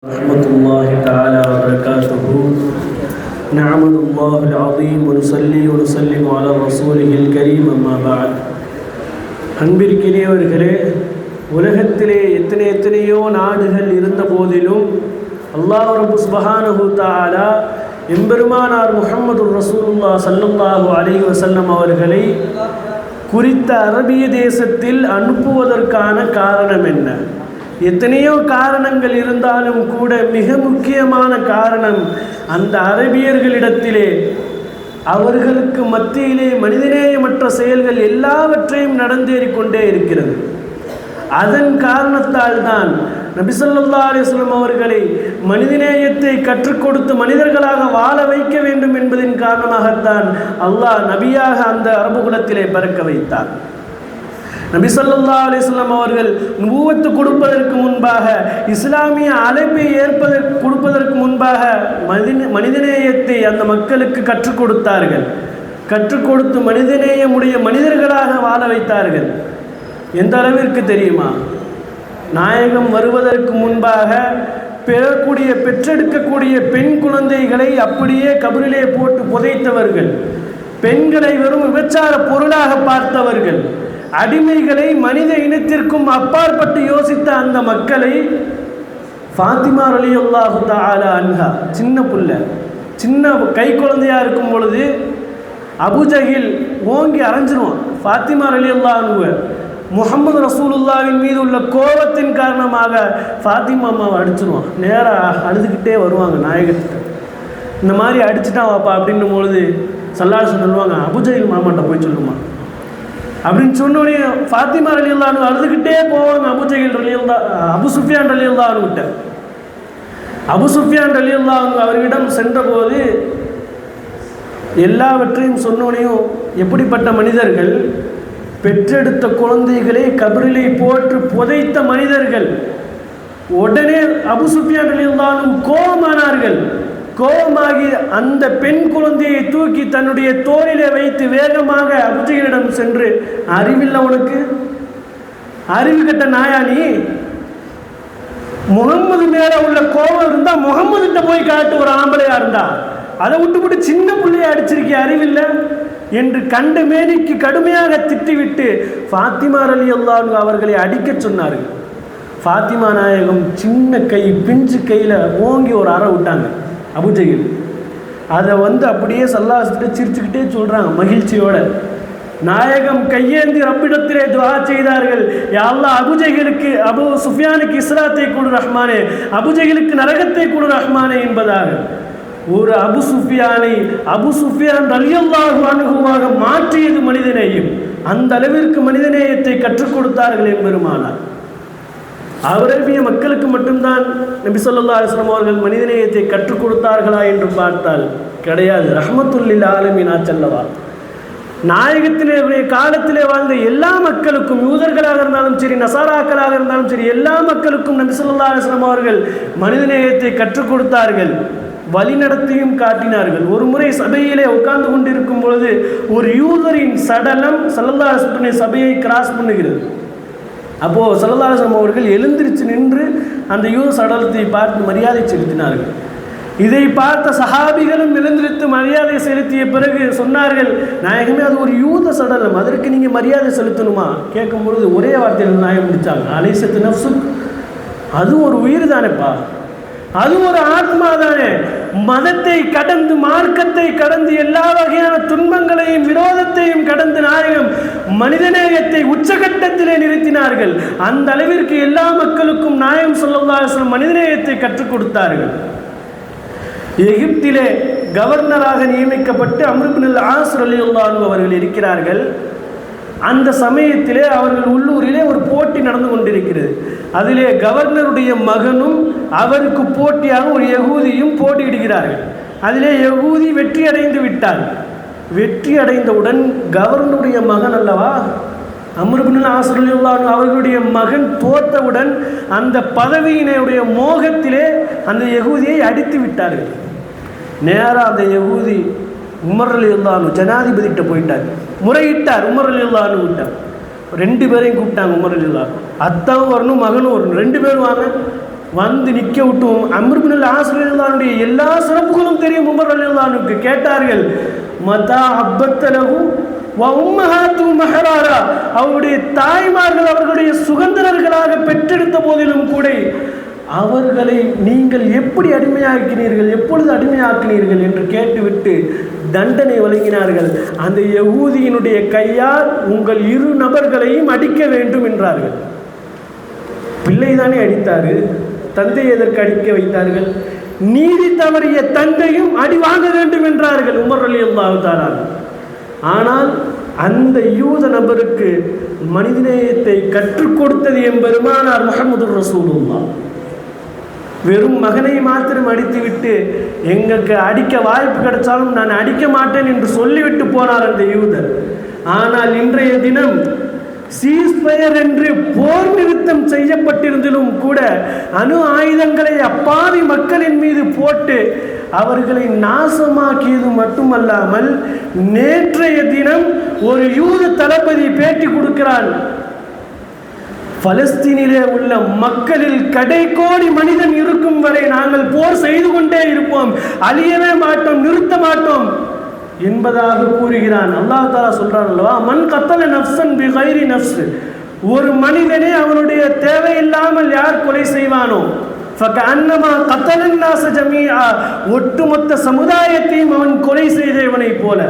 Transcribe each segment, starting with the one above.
رحمة الله تعالى وبركاته. نعمد الله العظيم ونصلي ونسلم على رسوله الكريم أما بعد. அன்பிற்கினியவர்களே, உலகத்திலே எத்தனையோ நாடுகள் இருந்த போதிலும் அல்லாஹ் ரப்பு சுப்ஹானஹு தஆலா எம்பெருமானார் முஹம்மது ரசூலுல்லாஹ் ஸல்லல்லாஹு அலைஹி வஸல்லம் அவர்களை குறித்த அரபிய தேசத்தில் அனுப்புவதற்கான காரணம் என்ன? எத்தனையோ காரணங்கள் இருந்தாலும் கூட மிக முக்கியமான காரணம் அந்த அரபியர்களிடத்திலே அவர்களுக்கு மத்தியிலே மனிதநேயமற்ற செயல்கள் எல்லாவற்றையும் நடந்தேறிக்கொண்டே இருக்கிறது. அதன் காரணத்தால் தான் நபி ஸல்லல்லாஹு அலைஹி வஸல்லம் அவர்களை மனிதநேயத்தை கற்றுக் கொடுத்து மனிதர்களாக வாழ வைக்க வேண்டும் என்பதின் காரணமாகத்தான் அல்லாஹ் நபியாக அந்த அரபு குலத்திலே பிறக்க வைத்தார். நபி ஸல்லல்லாஹு அலைஹி வஸல்லம் அவர்கள் நுபுவத்து கொடுப்பதற்கு முன்பாக, இஸ்லாமிய அழைப்பை கொடுப்பதற்கு முன்பாக மனிதநேயத்தை அந்த மக்களுக்கு கற்றுக் கொடுத்தார்கள். கற்றுக் கொடுத்து மனிதநேயமுடைய மனிதர்களாக வாழ வைத்தார்கள். எந்த அளவிற்கு தெரியுமா? நாயகம் வருவதற்கு முன்பாக பெற்றெடுக்கக்கூடிய பெண் குழந்தைகளை அப்படியே கபரிலே போட்டு புதைத்தவர்கள், பெண்களை வெறும் விபச்சார பொருளாக பார்த்தவர்கள், அடிமைகளை மனித இனத்திற்கும் அப்பாற்பட்டு யோசித்த அந்த மக்களை ஃபாத்திமா ரலியல்லாஹு தஆலா அன்ஹா சின்ன கை குழந்தையா இருக்கும் பொழுது அபூஜஹில் ஓங்கி அரைஞ்சிருவான். ஃபாத்திமா ரலியல்லாஹு அன்ஹா முஹம்மது ரசூலுல்லாவின் மீது உள்ள கோபத்தின் காரணமாக ஃபாத்திமா அம்மாவை அடிச்சிருவான். நேராக அழுதுகிட்டே வருவாங்க நாயகத்துக்கு. இந்த மாதிரி அடிச்சுட்டா வாப்பா அப்படின்னும் பொழுது ஸல்லல்லாஹு சொல்லுவாங்க, அபூஜஹில் மாமாட்ட போய் சொல்லுமா அப்படின்னு சொன்னோடனே ஃபாத்திமா ரலியல்லாஹு அன்ஹா அழுதுகிட்டே போவாங்க. அபு சுஃபியான் ரலியல்லாஹு அன்ஹு அபு சுஃபியான் ரலியல்லாஹு அன்ஹு அவர்களிடம் சென்றபோது எல்லாவற்றையும் சொன்னோனையும், எப்படிப்பட்ட மனிதர்கள், பெற்றெடுத்த குழந்தைகளை கபரிலே போட்டு புதைத்த மனிதர்கள். உடனே அபு சுஃபியான் ரலியல்லாஹு அன்ஹு கோபமானார்கள். கோபமாகி அந்த பெண் குழந்தையை தூக்கி தன்னுடைய தோளிலே வைத்து வேகமாக அபூஜஹலிடம் சென்று, அறிவில்லை உனக்கு? அறிவு கட்ட நாயானி, முகம்மது மேல உள்ள கோபம் இருந்தா முகம்மதுகிட்ட போய் காட்டு, ஒரு ஆம்பளையா இருந்தா அதை விட்டு சின்ன பிள்ளைய அடிச்சிருக்கே, அறிவில்லை என்று கண்ட மேனிக்கு கடுமையாக திட்டிவிட்டு ஃபாத்திமா ரலியல்லாஹு அன்ஹா அவர்களை அடிக்க சொன்னார்கள். ஃபாத்திமா நாயகம் சின்ன கை, பிஞ்சு கையில் ஓங்கி ஒரு அறை விட்டாங்க அபூஜஹில். அதை அப்படியே ஸல்லல்லாஹு சிரிச்சுக்கிட்டே சொல்கிறாங்க மகிழ்ச்சியோட. நாயகம் கையேந்தி ரப்பிடத்திலே துஆ செய்தார்கள், யா அல்லாஹ் அபூஜஹிலுக்கு, அபு சுஃபியானுக்கு இஸ்ராத்தை கொடு ரஹ்மானே, அபூஜஹிலுக்கு நரகத்தை கொடு ரஹ்மானே என்பதாக ஒரு அபு சுஃபியான் ரலியல்லாஹு அன்ஹுவாக மாற்றியது மனிதநேயம். அந்த அளவிற்கு மனிதநேயத்தை கற்றுக் கொடுத்தார்கள் எம்பெருமானார். அரபிய மக்களுக்கு மட்டும்தான் நபி ஸல்லல்லாஹு அலைஹி வஸல்லம் அவர்கள் மனிதநேயத்தை கற்றுக் கொடுத்தார்களா என்று பார்த்தால் கிடையாது. ரஹ்மத்துல் லில் ஆலமீன் ஆச்சல்லவா, நாயகத்திலே காலத்திலே வாழ்ந்த எல்லா மக்களுக்கும், யூதர்களாக இருந்தாலும் சரி, நசாராக்களாக இருந்தாலும் சரி, எல்லா மக்களுக்கும் நபி ஸல்லல்லாஹு அலைஹி வஸல்லம் அவர்கள் மனிதநேயத்தை கற்றுக் கொடுத்தார்கள், வழிநடத்தியும் காட்டினார்கள். ஒரு முறை சபையிலே உட்கார்ந்து கொண்டிருக்கும் பொழுது ஒரு யூதரின் சடலம் ஸல்லல்லாஹு அலைஹி வஸல்லம் சபையை கிராஸ் பண்ணுகிறது. அப்போது ஸல்லல்லாஹு அலைஹி வஸல்லம் அவர்கள் எழுந்திருச்சு நின்று அந்த யூத சடலத்தை பார்த்து மரியாதை செலுத்தினார்கள். இதை பார்த்த சஹாபிகளும் எழுந்திருத்து மரியாதை செலுத்திய பிறகு சொன்னார்கள், நாயகமே அது ஒரு யூத சடலம், அதற்கு நீங்கள் மரியாதை செலுத்தணுமா? கேட்கும் பொழுது ஒரே வார்த்தையில் நாயகம் முடித்தாங்க, அலைசத்து நஃப்சுக், அது ஒரு உயிர் தானேப்பா, அது ஒரு ஆத்மா தானே. மதத்தை கடந்து, மார்க்கத்தை கடந்து, எல்லா வகையான துன்பங்களையும் விரோதத்தையும் கடந்து நாயகம் மனிதநேயத்தை உச்சகட்டத்திலே நிறுத்தினார்கள். அந்த அளவிற்கு எல்லா மக்களுக்கும் நாயகம் ஸல்லல்லாஹு அலைஹி வஸல்லம் மனிதநேயத்தை கற்றுக் கொடுத்தார்கள். எகிப்திலே கவர்னராக நியமிக்கப்பட்டு அம்ர் இப்னுல் ஆஸ் ரலியல்லாஹு அன்ஹு அவர்கள் இருக்கிறார்கள். அந்த சமயத்திலே அவர்கள் உள்ளூரிலே ஒரு போட்டி நடந்து கொண்டிருக்கிறது. அதிலே கவர்னருடைய மகனும் அவருக்கு போட்டியாக ஒரு யகூதியும் போட்டியிடுகிறார்கள். அதிலே யகூதி வெற்றி அடைந்து விட்டார். வெற்றி அடைந்தவுடன் கவர்னருடைய மகன் அல்லவா அம்ர் இப்னுல் ஆஸ் ரலியல்லாஹு அன்ஹு அவர்களுடைய மகன் தோற்றவுடன் அந்த பதவியினுடைய மோகத்திலே அந்த யகூதியை அடித்து விட்டார்கள். நேராக அந்த யகூதி உமர் ரலியல்லாஹு அன்ஹு ஜனாதிபதிகிட்ட போயிட்டார், முறையிட்டார். உமர் ரலியல்லாஹு அன்ஹு விட்டார். 2 பேரையும் கூப்பிட்டாங்க. உமர் ரலியல்லாஹு அத்தாவும் வரணும், மகனும் வரணும், 2 பேரும் வாங்க. வந்து நிற்க விட்டும் அம்ர் பின் ஆஸ் ரலியல்லாஹுடைய எல்லா சிறப்புகளும் தெரியும் உமர் ரலியல்லாஹுக்கு. கேட்டார்கள், மதா அபத்தலஹு வ உம்மஹாத்து மஹராரா, அவருடைய தாய்மார்கள் அவர்களுடைய சுகந்திரர்களாக பெற்றெடுத்த போதிலும் கூட அவர்களை நீங்கள் எப்படி அடிமையாக்கினீர்கள், எப்பொழுது அடிமையாக்கினீர்கள் என்று கேட்டுவிட்டு தண்டனை வழங்கினார்கள். அந்த யகூதியினுடைய கையால் உங்கள் 2 நபர்களையும் அடிக்க வேண்டும் என்றார்கள். பிள்ளைதானே அடித்தாரு, தந்தை எதற்கு அடிக்க வைத்தார்கள்? நீதி தவறிய தந்தையும் அடி வாங்க வேண்டும் என்றார்கள் உமர் ரலியல்லாஹு தஆலா. ஆனால் அந்த யூத நபருக்கு மனிதநேயத்தை கற்றுக் கொடுத்தது எம்பெருமானார் முஹம்மது ரசூலுல்லாஹ். வெறும் மகனை மாத்திரம் அடித்துவிட்டு எங்களுக்கு அடிக்க வாய்ப்பு கிடைச்சாலும் நான் அடிக்க மாட்டேன் என்று சொல்லிவிட்டு போனார் அந்த யூதர். ஆனால் இன்றைய தினம் சீஸ்பயர் என்று போர் நிறுத்தம் செய்யப்பட்டிருந்தாலும் கூட அணு ஆயுதங்களை அப்பாவி மக்களின் மீது போட்டு அவர்களை நாசமாக்கியது மட்டுமல்லாமல், நேற்றைய தினம் ஒரு யூத தளபதி பேட்டி கொடுக்கிறான், பலஸ்தீனிலே உள்ள மக்களில் கடைக்கோடி மனிதன் இருக்கும் வரை நாங்கள் போர் செய்து கொண்டே இருப்போம், அழியவே மாட்டோம், நிறுத்த மாட்டோம் என்பதாக கூறுகிறான். அல்லாஹ் தஆலா சொல்றான் அல்லவா, மன் கத்தல நஃப்ஸன் பிகைரி நஃப்ஸ், ஒரு மனிதனை அவனுடைய தேவையில்லாமல் யார் கொலை செய்வானோ ஃபகஅன்னமா கத்தலன் நாஸ ஜமீஆ, ஒட்டுமொத்த சமுதாயத்தையும் அவன் கொலை செய்தவனைப் போல.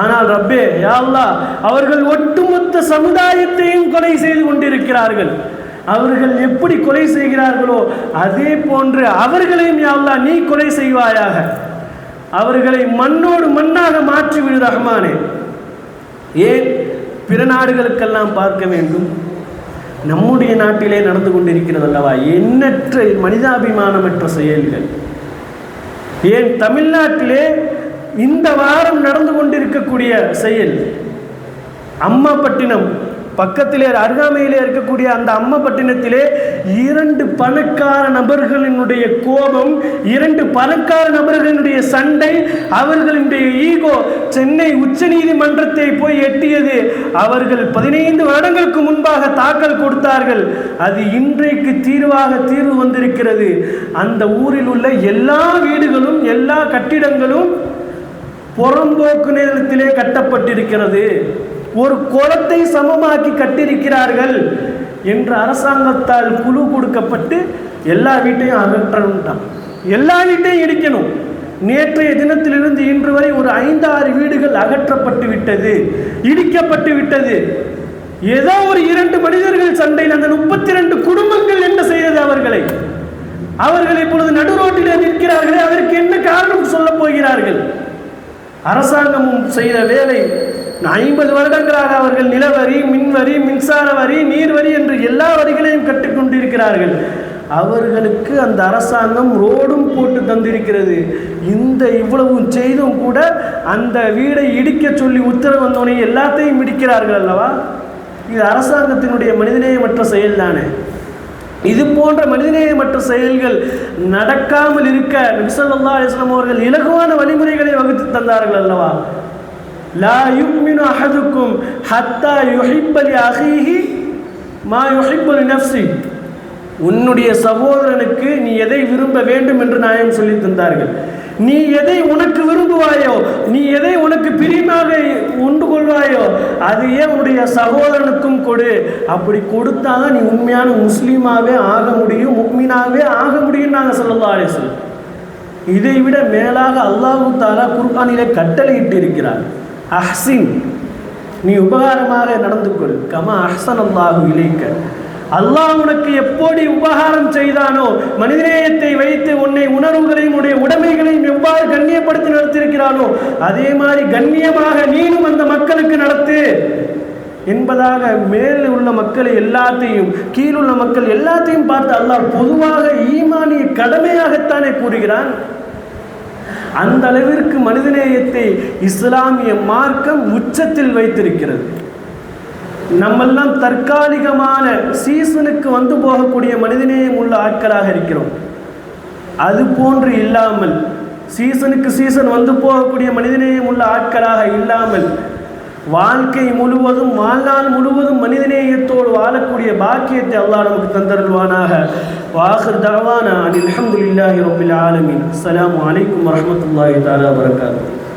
ஆனால் ரப்பே யா அல்லாஹ், அவர்கள் ஒட்டுமொத்த சமுதாயத்தையும் கொலை செய்து கொண்டிருக்கிறார்கள். அவர்கள் எப்படி கொலை செய்கிறார்களோ அதே போன்று அவர்களையும் யா அல்லாஹ் நீ கொலை செய்வாயாக. அவர்களை மண்ணோடு மண்ணாக மாற்றிவிடு ரஹ்மானே. ஏன் பிற நாடுகளுக்கெல்லாம் பார்க்க வேண்டும்? நம்முடைய நாட்டிலே நடந்து கொண்டிருக்கிறது அல்லவா எண்ணற்ற மனிதாபிமானமற்ற செயல்கள். ஏன் தமிழ்நாட்டிலே இந்த வாரம் நடந்து கொண்டிருக்கக்கூடிய செயல், அம்மாப்பட்டினம் பக்கத்திலே அருகாமையிலே இருக்கக்கூடிய அந்த அம்மாப்பட்டினத்திலே 2 பணக்கார நபர்களினுடைய கோபம், 2 பணக்கார நபர்களினுடைய சண்டை, அவர்களுடைய ஈகோ சென்னை உச்ச நீதிமன்றத்தை போய் எட்டியது. அவர்கள் 15 வருடங்களுக்கு முன்பாக தாக்கல் கொடுத்தார்கள். அது இன்றைக்கு தீர்வு வந்திருக்கிறது. அந்த ஊரில் உள்ள எல்லா வீடுகளும் எல்லா கட்டிடங்களும் புறம்போக்கு நிலத்திலே கட்டப்பட்டிருக்கிறது, ஒரு குளத்தை சமமாக்கி கட்டியிருக்கிறார்கள் என்று அரசாங்கத்தால் குழு கொடுக்கப்பட்டு எல்லா வீட்டையும் அகற்றணும், எல்லா வீட்டையும் இடிக்கணும். நேற்றைய தினத்திலிருந்து இன்று வரை ஒரு 5-6 வீடுகள் அகற்றப்பட்டு விட்டது, இடிக்கப்பட்டு விட்டது. ஏதோ ஒரு 2 மனிதர்கள் சண்டையில் அந்த 32 குடும்பங்கள் என்ன செய்தது? அவர்கள் இப்பொழுது நடு ரோட்டிலே நிற்கிறார்களே, அதற்கு என்ன காரணம் சொல்ல போகிறார்கள்? அரசாங்கமும் செய்த வேலை 50 வருடங்களாக அவர்கள் நிலவரி, மின்வரி, மின்சார வரி, நீர் வரி என்று எல்லா வரிகளையும் கட்டிக்கொண்டிருக்கிறார்கள். அவர்களுக்கு அந்த அரசாங்கம் ரோடும் போட்டு தந்திருக்கிறது. இந்த இவ்வளவு செய்தும் கூட அந்த வீடை இடிக்க சொல்லி உத்தரவு வந்தோடனே எல்லாத்தையும் இடிக்கிறார்கள் அல்லவா? இது அரசாங்கத்தினுடைய மனிதநேயமற்ற செயல் தானே. இது போன்ற மனிதநேயமற்ற செயல்கள் நடக்காமல் இருக்க நபி ஸல்லல்லாஹு அலைஹி வஸல்லம் அவர்கள் இலகுவான வழிமுறைகளை வகுத்து தந்தார்கள் அல்லவா? லா யுமினு அஹதுக்கும் ஹத்தா யுஹிப்ப லி அஹீஹி மா யுஹிப்பு லி நஃப்ஸி, உன்னுடைய சகோதரனுக்கு நீ எதை விரும்ப வேண்டும் என்று நாயம் சொல்லி தந்தார்கள். நீ எதை உனக்கு விரும்புவாயோ, நீ எதை உனக்கு பிரியமாக உண்டு கொள்வாயோ அதையே உன்னுடைய சகோதரனுக்கும் கொடு. அப்படி கொடுத்தாதான் நீ உண்மையான முஸ்லீமாவே ஆக முடியும், முஃமினாவே ஆக முடியும் நாங்கள் ஸல்லல்லாஹு அலைஹி வஸல்லம். இதை விட மேலாக அல்லாஹ் தஆலா குர்ஆனிலே கட்டளையிட்டு இருக்கிறார், அஹ்சின், நீ உபகாரமாக நடந்து கொள், கமா அஹ்ஸனல்லாஹு இலைக்க, அல்லாஹ் உனக்கு எப்படி உபகாரம் செய்தானோ, மனிதநேயத்தை வைத்து உன்னை உணர்வுகளையும் உடைய உடைமைகளையும் எவ்வாறு கண்ணியப்படுத்தி நடத்தியிருக்கிறானோ அதே மாதிரி கண்ணியமாக நீனும் அந்த மக்களுக்கு நடத்து என்பதாக மேல் உள்ள மக்களை எல்லாத்தையும் கீழுள்ள மக்கள் எல்லாத்தையும் பார்த்து அல்லாஹ் பொதுவாக ஈமானிய கடமையாகத்தானே கூறுகிறான். அந்த அளவிற்கு மனிதநேயத்தை இஸ்லாமிய மார்க்கம் உச்சத்தில் வைத்திருக்கிறது. நம்மெல்லாம் தற்காலிகமான சீசனுக்கு வந்து போகக்கூடிய மனிதநேயம் உள்ள ஆட்களாக இருக்கிறோம். அது போன்று இல்லாமல், சீசனுக்கு சீசன் வந்து போகக்கூடிய மனிதநேயம் உள்ள ஆட்களாக இல்லாமல், வாழ்க்கை முழுவதும் வாழ்நாள் முழுவதும் மனிதநேயத்தோடு வாழக்கூடிய பாக்கியத்தை அல்லாஹ் நமக்கு தந்தருள்வானாக. வாஹிர் தஅவானா அல்ஹம்துலில்லாஹி ரப்பில் ஆலமீன். அஸ்ஸலாமு அலைக்கும் வரஹ்மத்துல்லாஹி தஆலா வபரகாத்துஹு.